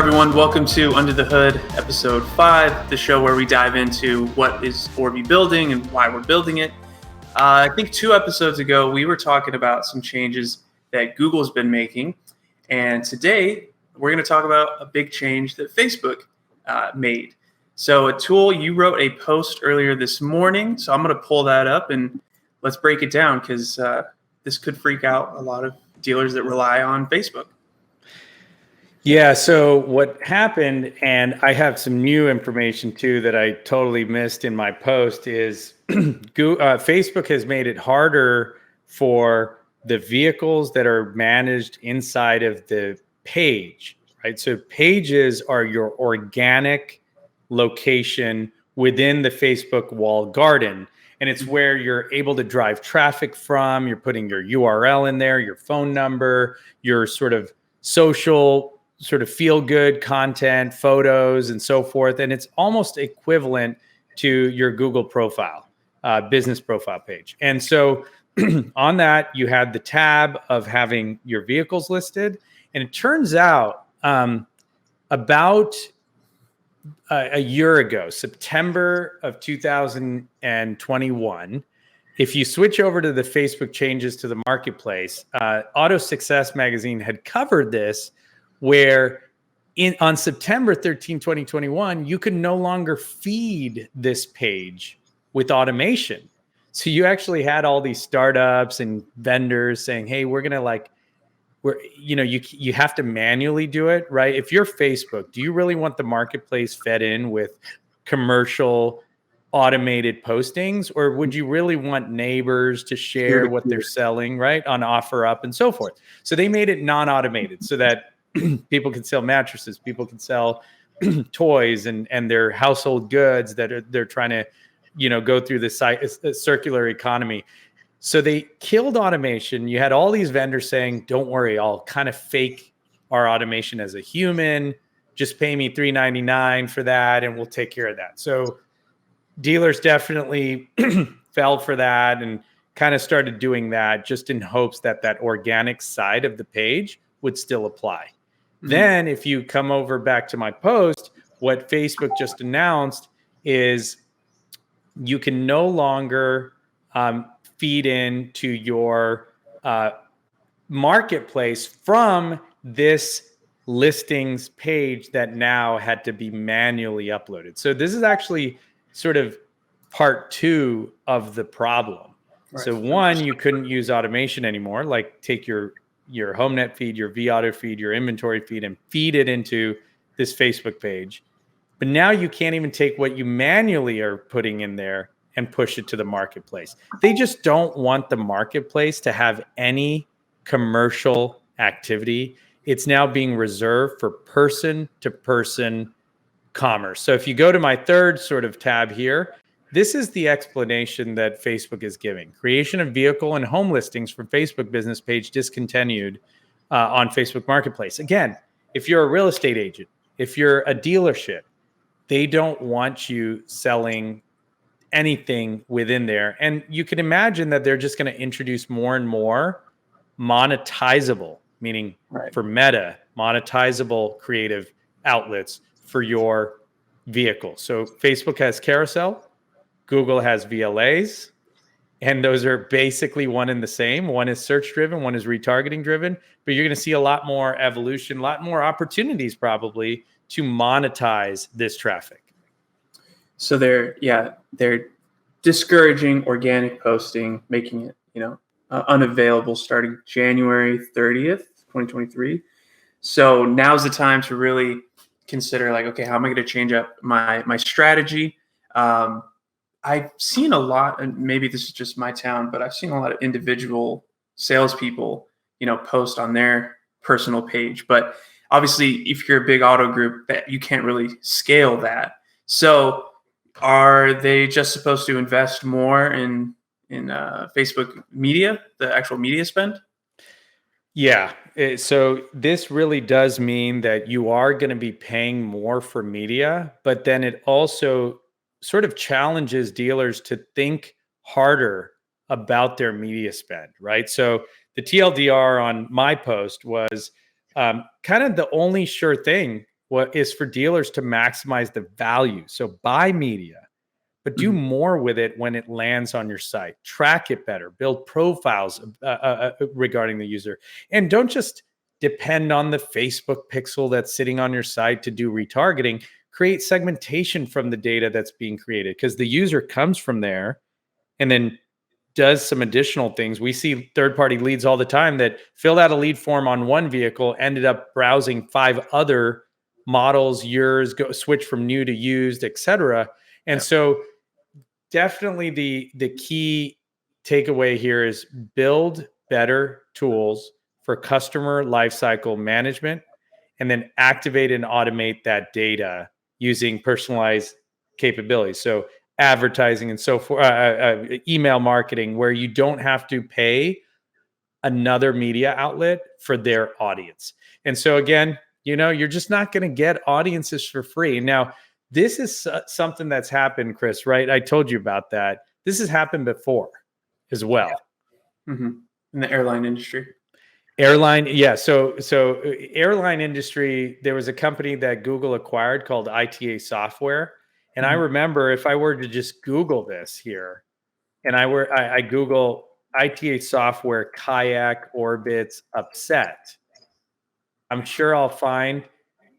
everyone. Welcome to Under the Hood, episode 5, the show where we dive into what is Orbee building and why we're building it. I think 2 episodes ago, we were talking about some changes that Google's been making. And today, we're going to talk about a big change that Facebook made. So a tool, you wrote a post earlier this morning. So I'm going to pull that up and let's break it down because this could freak out a lot of dealers that rely on Facebook. Yeah, so what happened, and I have some new information too that I totally missed in my post, is Facebook has made it harder for the vehicles that are managed inside of the page, right? So pages are your organic location within the Facebook walled garden. And it's where you're able to drive traffic from. You're putting your URL in there, your phone number, your sort of social sort of feel good content, photos, and so forth. And it's almost equivalent to your Google profile, business profile page. And so on that, you had the tab of having your vehicles listed. And it turns out about a year ago, September of 2021, if you switch over to the Facebook changes to the marketplace, Auto Success magazine had covered this, where on September 13, 2021, you can no longer feed this page with automation. So you actually had all these startups and vendors saying, hey, we're going to you have to manually do it, right? If you're Facebook, do you really want the marketplace fed in with commercial automated postings, or would you really want neighbors to share what they're selling, right, on OfferUp and so forth? So they made it non-automated so that people can sell mattresses, people can sell toys and their household goods that they're trying to, go through the circular economy. So they killed automation. You had all these vendors saying, don't worry, I'll kind of fake our automation as a human. Just pay me $3.99 for that and we'll take care of that. So dealers definitely fell for that and kind of started doing that just in hopes that that organic side of the page would still apply. Mm-hmm. Then if you come over back to my post, what Facebook just announced is you can no longer feed into your marketplace from this listings page that now had to be manually uploaded. So this is actually sort of part 2 of the problem. Right. So 1, you couldn't use automation anymore, like take your HomeNet feed, your vAuto feed, your inventory feed, and feed it into this Facebook page. But now you can't even take what you manually are putting in there and push it to the marketplace. They just don't want the marketplace to have any commercial activity. It's now being reserved for person-to-person commerce. So if you go to my 3rd sort of tab here, this is the explanation that Facebook is giving. Creation of vehicle and home listings for Facebook business page discontinued on Facebook Marketplace. Again, if you're a real estate agent, if you're a dealership, they don't want you selling anything within there. And you can imagine that they're just going to introduce more and more monetizable, meaning for Meta, monetizable creative outlets for your vehicle. So Facebook has carousel, Google has VLAs, and those are basically one and the same. One is search driven, one is retargeting driven, but you're going to see a lot more evolution, a lot more opportunities probably to monetize this traffic. So they're discouraging organic posting, making it, unavailable starting January 30th, 2023. So now's the time to really consider okay, how am I going to change up my strategy? I've seen a lot, and maybe this is just my town, but I've seen a lot of individual salespeople, post on their personal page. But obviously, if you're a big auto group, that you can't really scale that. So are they just supposed to invest more in Facebook media, the actual media spend? Yeah. So this really does mean that you are going to be paying more for media, but then it also sort of challenges dealers to think harder about their media spend, right? So the TLDR on my post was kind of the only sure thing what is for dealers to maximize the value. So buy media, but do more with it when it lands on your site. Track it better, build profiles regarding the user, and don't just depend on the Facebook pixel that's sitting on your site to do retargeting. Create segmentation from the data that's being created, because the user comes from there and then does some additional things. We see third-party leads all the time that filled out a lead form on one vehicle, ended up browsing 5 other models, years, switch from new to used, etc. And so definitely the key takeaway here is build better tools for customer lifecycle management, and then activate and automate that data using personalized capabilities. So advertising and so forth, email marketing, where you don't have to pay another media outlet for their audience. And so again, you're just not going to get audiences for free. Now, this is something that's happened, Chris, right? I told you about that. This has happened before as well. In the airline industry. So airline industry, there was a company that Google acquired called ITA Software. And I remember, if I were to just Google this here, and I Google ITA Software, kayak, Orbits, upset, I'm sure I'll find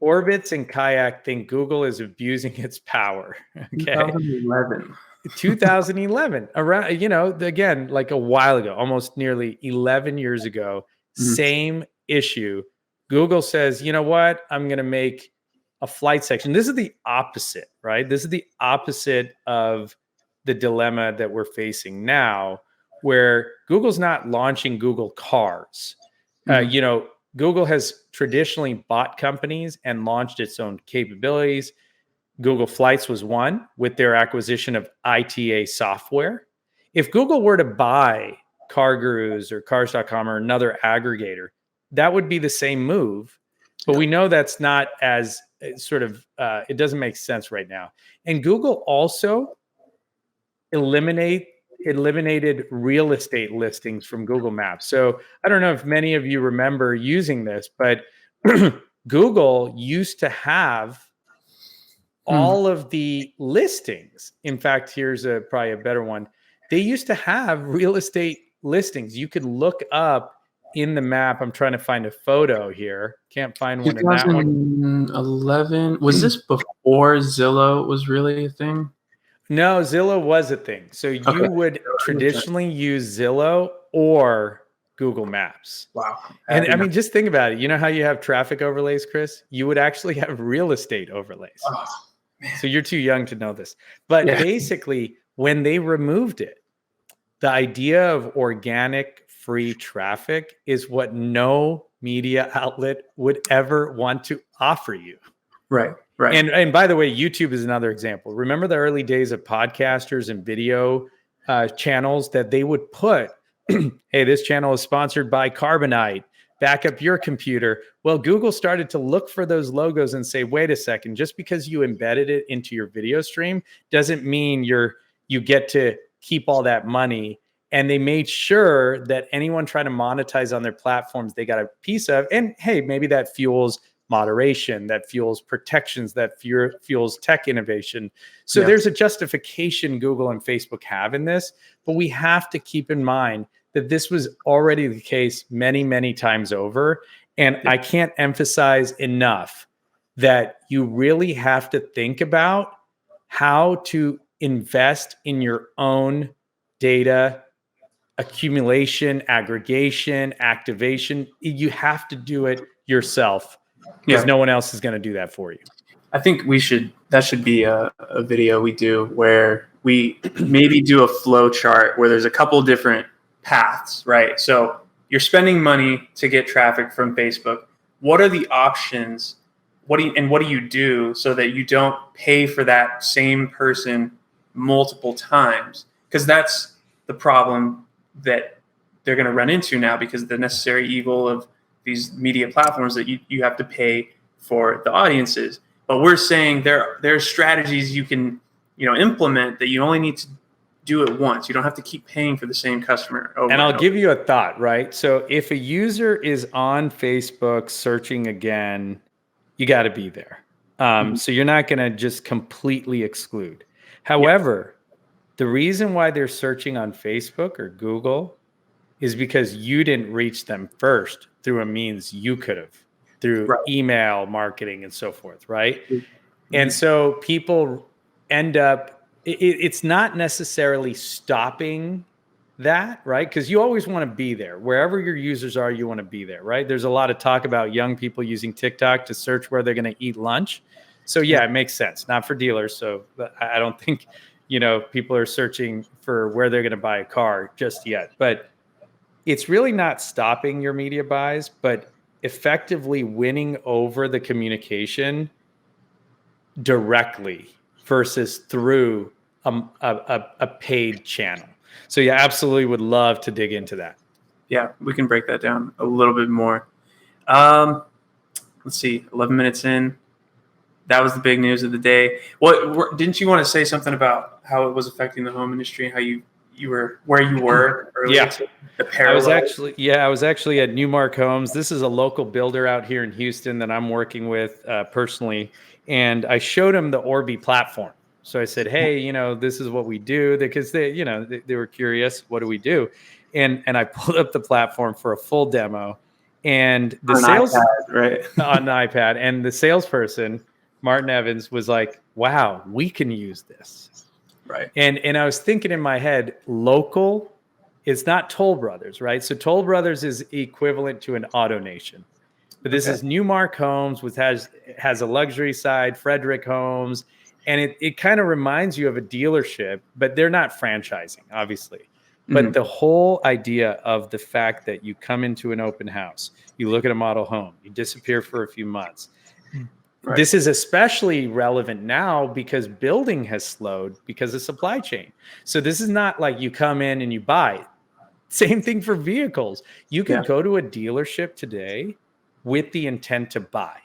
Orbits and kayak think Google is abusing its power. Okay. 2011, around, again, like a while ago, almost nearly 11 years ago, same issue. Google says, you know what? I'm going to make a flight section. This is the opposite, right? This is the opposite of the dilemma that we're facing now, where Google's not launching Google Cars. Google has traditionally bought companies and launched its own capabilities. Google Flights was one with their acquisition of ITA Software. If Google were to buy CarGurus or Cars.com or another aggregator, that would be the same move. But we know that's not as it doesn't make sense right now. And Google also eliminated real estate listings from Google Maps. So I don't know if many of you remember using this, but Google used to have all of the listings. In fact, here's probably a better one. They used to have real estate listings. You could look up in the map. I'm trying to find a photo here. Can't find one in that one. 2011. Was this before Zillow was really a thing? No, Zillow was a thing. So you would traditionally use Zillow or Google Maps. Wow. And I mean, just think about it. You know how you have traffic overlays, Chris? You would actually have real estate overlays. Oh, man. So you're too young to know this. But basically, when they removed it, the idea of organic free traffic is what no media outlet would ever want to offer you. Right. And by the way, YouTube is another example. Remember the early days of podcasters and video channels that they would put, hey, this channel is sponsored by Carbonite. Back up your computer. Well, Google started to look for those logos and say, wait a second, just because you embedded it into your video stream doesn't mean you get to keep all that money. And they made sure that anyone trying to monetize on their platforms, they got a piece of. And hey, maybe that fuels moderation, that fuels protections, that fuels tech innovation. So there's a justification Google and Facebook have in this, but we have to keep in mind that this was already the case many, many times over. And I can't emphasize enough that you really have to think about how to invest in your own data accumulation, aggregation, activation. You have to do it yourself, because no one else is going to do that for you. I think that should be a video we do where we maybe do a flow chart where there's a couple different paths, right? So you're spending money to get traffic from Facebook. What are the options? What do you do so that you don't pay for that same person multiple times? Because that's the problem that they're going to run into now, because the necessary evil of these media platforms that you have to pay for the audiences. But we're saying there are strategies you can implement that you only need to do it once. You don't have to keep paying for the same customer over and I'll give you a thought, right? So if a user is on Facebook searching again you got to be there. So you're not going to just completely exclude. However, the reason why they're searching on Facebook or Google is because you didn't reach them first through a means you could have, through Right. email marketing and so forth, right? Mm-hmm. And so people end up, it's not necessarily stopping that, right? Because you always want to be there. Wherever your users are, you want to be there, right? There's a lot of talk about young people using TikTok to search where they're going to eat lunch. So yeah, it makes sense. Not for dealers. So I don't think, people are searching for where they're going to buy a car just yet. But it's really not stopping your media buys, but effectively winning over the communication directly versus through a paid channel. So yeah, absolutely would love to dig into that. Yeah, we can break that down a little bit more. Let's see, 11 minutes in. That was the big news of the day. What didn't you want to say something about how it was affecting the home industry? How you were where you were earlier? Yeah. The parallel. I was actually at Newmark Homes. This is a local builder out here in Houston that I'm working with personally, and I showed him the Orbee platform. So I said, "Hey, this is what we do," because they were curious. What do we do? And I pulled up the platform for a full demo, and the on sales iPad, right? on the iPad, and the salesperson, Martin Evans, was like, "Wow, we can use this." Right. And I was thinking in my head, local, it's not Toll Brothers, right? So Toll Brothers is equivalent to an Auto Nation. But this is Newmark Homes, which has a luxury side, Frederick Homes, and it kind of reminds you of a dealership, but they're not franchising, obviously. But the whole idea of the fact that you come into an open house, you look at a model home, you disappear for a few months. Right. This is especially relevant now because building has slowed because of supply chain. So this is not like you come in and you buy. Same thing for vehicles. You could go to a dealership today with the intent to buy.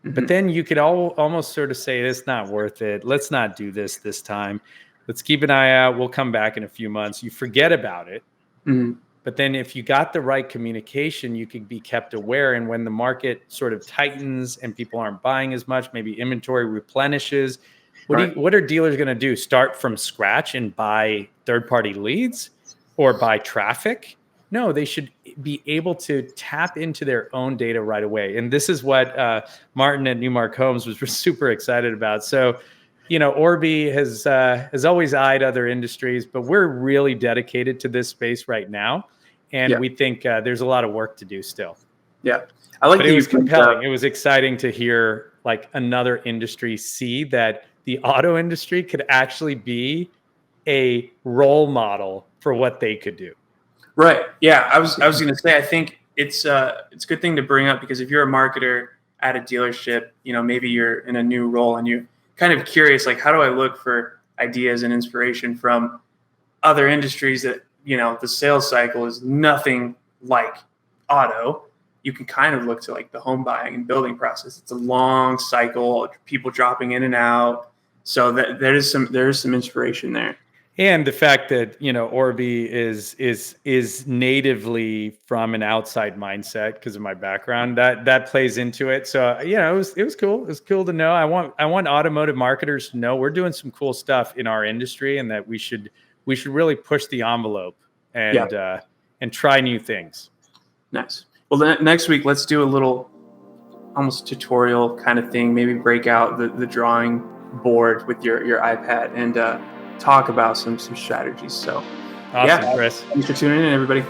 But then you could almost sort of say, it's not worth it. Let's not do this time. Let's keep an eye out. We'll come back in a few months. You forget about it. But then if you got the right communication, you could be kept aware. And when the market sort of tightens and people aren't buying as much, maybe inventory replenishes, what are dealers going to do? Start from scratch and buy third-party leads or buy traffic? No, they should be able to tap into their own data right away. And this is what Martin at Newmark Homes was super excited about. So, Orbee has always eyed other industries, but we're really dedicated to this space right now. And we think there's a lot of work to do still. Yeah. I like but it was compelling. It was exciting to hear like another industry see that the auto industry could actually be a role model for what they could do. Right. Yeah. I was going to say, I think it's a good thing to bring up because if you're a marketer at a dealership, maybe you're in a new role and you're kind of curious, like, how do I look for ideas and inspiration from other industries that, the sales cycle is nothing like auto. You can kind of look to like the home buying and building process. It's a long cycle, people dropping in and out. So that there is some inspiration there. And the fact that Orbee is natively from an outside mindset because of my background that plays into it. So it was cool. It was cool to know. I want automotive marketers to know we're doing some cool stuff in our industry, and that we should really push the envelope and try new things. Nice. Well, next week let's do a little almost tutorial kind of thing. Maybe break out the drawing board with your iPad and talk about some strategies. So awesome, Chris. Thanks for tuning in, everybody.